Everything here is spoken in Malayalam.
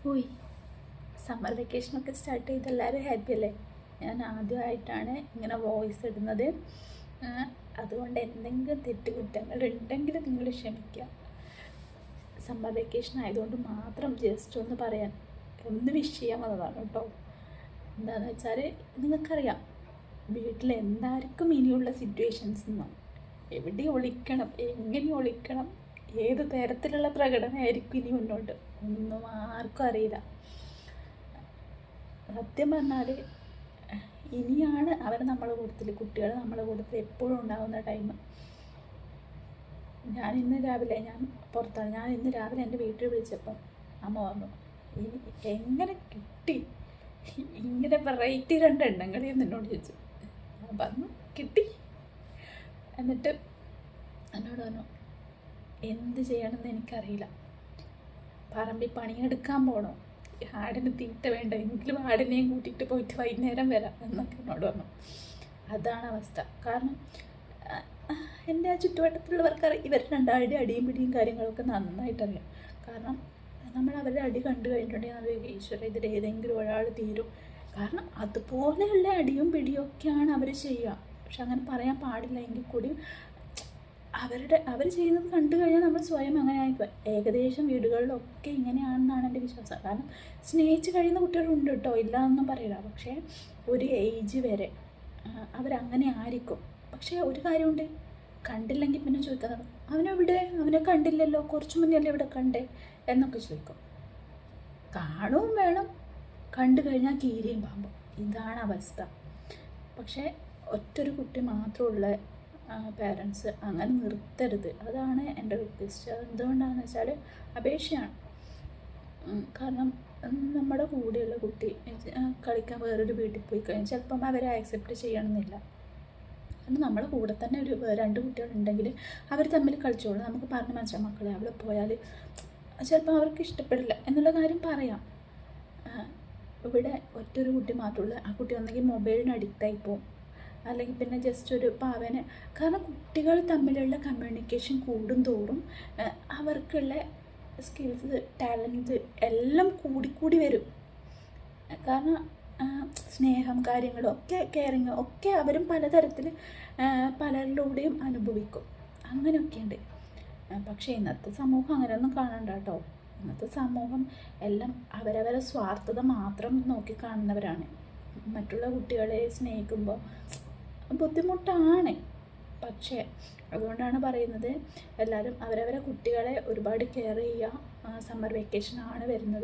ഓയ്, സമ്മർ വെക്കേഷനൊക്കെ സ്റ്റാർട്ട് ചെയ്ത് എല്ലാവരും ഹാപ്പി അല്ലേ? ഞാൻ ആദ്യമായിട്ടാണ് ഇങ്ങനെ വോയിസ് ഇടുന്നത്. അതുകൊണ്ട് എന്തെങ്കിലും തെറ്റുകുറ്റങ്ങൾ ഉണ്ടെങ്കിൽ നിങ്ങൾ ക്ഷമിക്കുക. സമ്മർ വെക്കേഷൻ ആയതുകൊണ്ട് മാത്രം ജസ്റ്റ് ഒന്ന് പറയാൻ, ഒന്ന് വിഷ് ചെയ്യാൻ വന്നതാണ് കേട്ടോ. എന്താണെന്ന് വെച്ചാൽ നിങ്ങൾക്കറിയാം, വീട്ടിൽ എന്തായിരിക്കും ഇനിയുള്ള സിറ്റുവേഷൻസ് എന്നോ, എവിടെ ഒളിക്കണം, എങ്ങനെ ഒളിക്കണം, ഏത് തരത്തിലുള്ള പ്രകടനമായിരിക്കും ഇനി മുന്നോട്ട്, ഒന്നും ആർക്കും അറിയില്ല. സത്യം പറഞ്ഞാൽ ഇനിയാണ് അവർ നമ്മളെ കൂട്ടത്തിൽ, കുട്ടികൾ നമ്മളെ കൂട്ടത്തിൽ എപ്പോഴും ഉണ്ടാകുന്ന ടൈം. ഞാൻ ഇന്ന് രാവിലെ എൻ്റെ വീട്ടിൽ വിളിച്ചപ്പം അമ്മ പറഞ്ഞു, ഇനി എങ്ങനെ കിട്ടി ഇങ്ങനെ വെറൈറ്റി രണ്ടെണ്ണങ്ങൾ എന്നോട് ചോദിച്ചു. ഞാൻ പറഞ്ഞു കിട്ടി. എന്നിട്ട് എന്നോട് പറഞ്ഞു, എന്ത് ചെയ്യണമെന്ന് എനിക്കറിയില്ല, പറമ്പിൽ പണിയെടുക്കാൻ പോകണോ, ആടിന് തീറ്റ വേണ്ട, എങ്കിലും ആടിനെയും കൂട്ടിയിട്ട് പോയിട്ട് വൈകുന്നേരം വരാം എന്നൊക്കെ എന്നോട് പറഞ്ഞു. അതാണ് അവസ്ഥ. കാരണം എൻ്റെ ആ ചുറ്റുവട്ടത്തിലുള്ളവർക്ക് ഇവർ രണ്ടാളുടെ അടിയും പിടിയും കാര്യങ്ങളൊക്കെ നന്നായിട്ടറിയാം. കാരണം നമ്മൾ അവരുടെ അടി കണ്ടു കഴിഞ്ഞിട്ടുണ്ടെങ്കിൽ നമ്മൾ ഈശ്വര ഇതിൽ ഏതെങ്കിലും ഒരാൾ തീരും. കാരണം അതുപോലെയുള്ള അടിയും പിടിയും ഒക്കെയാണ് അവർ ചെയ്യുക. പക്ഷെ അങ്ങനെ പറയാൻ പാടില്ല. എങ്കിൽ കൂടി അവർ ചെയ്യുന്നത് കണ്ടു കഴിഞ്ഞാൽ നമ്മൾ സ്വയം അങ്ങനെ ആയിപ്പോൾ ഏകദേശം വീടുകളിലൊക്കെ ഇങ്ങനെയാണെന്നാണ് എൻ്റെ വിശ്വാസം. കാരണം സ്നേഹിച്ച് കഴിയുന്ന കുട്ടികളുണ്ട് കേട്ടോ, ഇല്ല എന്നൊന്നും പറയില്ല. പക്ഷേ ഒരു ഏജ് വരെ അവരങ്ങനെ ആയിരിക്കും. പക്ഷേ ഒരു കാര്യമുണ്ട്, കണ്ടില്ലെങ്കിൽ പിന്നെ ചോദിക്കുന്നത് അവനെ കണ്ടില്ലല്ലോ, കുറച്ച് മുന്നേ അല്ലേ ഇവിടെ കണ്ടേ എന്നൊക്കെ ചോദിക്കും. കാണുകയും വേണം, കണ്ടു കഴിഞ്ഞാൽ കീരിയും പാമ്പും, ഇതാണ് അവസ്ഥ. പക്ഷേ ഒറ്റൊരു കുട്ടി മാത്രമുള്ള പേരൻസ് അങ്ങനെ നിർത്തരുത്. അതാണ് എൻ്റെ റിക്വസ്റ്റ്. എന്തുകൊണ്ടാണെന്ന് വെച്ചാൽ അപേക്ഷയാണ്. കാരണം നമ്മുടെ കൂടെയുള്ള കുട്ടി കളിക്കാൻ വേറൊരു വീട്ടിൽ പോയി കഴിഞ്ഞാൽ ചിലപ്പം അവരെ ആക്സെപ്റ്റ് ചെയ്യണമെന്നില്ല. കാരണം നമ്മളെ കൂടെ തന്നെ രണ്ട് കുട്ടികളുണ്ടെങ്കിൽ അവർ തമ്മിൽ കളിച്ചോളൂ. നമുക്ക് പറഞ്ഞ് മനസ്സിലാവും, മക്കളെ അവിടെ പോയാൽ ചിലപ്പോൾ അവർക്ക് ഇഷ്ടപ്പെടില്ല എന്നുള്ള കാര്യം പറയാം. ഇവിടെ ഒറ്റൊരു കുട്ടി മാത്രമുള്ള ആ കുട്ടി ഒന്നെങ്കിൽ മൊബൈലിന് അഡിക്റ്റായി പോകും, അല്ലെങ്കിൽ പിന്നെ ജസ്റ്റ് ഒരു പാവന്. കാരണം കുട്ടികൾ തമ്മിലുള്ള കമ്മ്യൂണിക്കേഷൻ കൂടും തോറും അവർക്കുള്ള സ്കിൽസ്, ടാലൻറ്റ് എല്ലാം കൂടിക്കൂടി വരും. കാരണം സ്നേഹം, കാര്യങ്ങളും ഒക്കെ, കെയറിങ് ഒക്കെ അവരും പലതരത്തിൽ പലരിലൂടെയും അനുഭവിക്കും. അങ്ങനെയൊക്കെയുണ്ട്. പക്ഷേ ഇന്നത്തെ സമൂഹം അങ്ങനെയൊന്നും കാണണ്ട കേട്ടോ. ഇന്നത്തെ സമൂഹം എല്ലാം അവരവരെ സ്വാർത്ഥത മാത്രം നോക്കി കാണുന്നവരാണ്. മറ്റുള്ള കുട്ടികളെ സ്നേഹിക്കുമ്പോൾ ബുദ്ധിമുട്ടാണ്. പക്ഷേ അതുകൊണ്ടാണ് പറയുന്നത്, എല്ലാവരും അവരവരെ കുട്ടികളെ ഒരുപാട് കെയർ ചെയ്യുക. സമ്മർ വെക്കേഷനാണ് വരുന്നത്.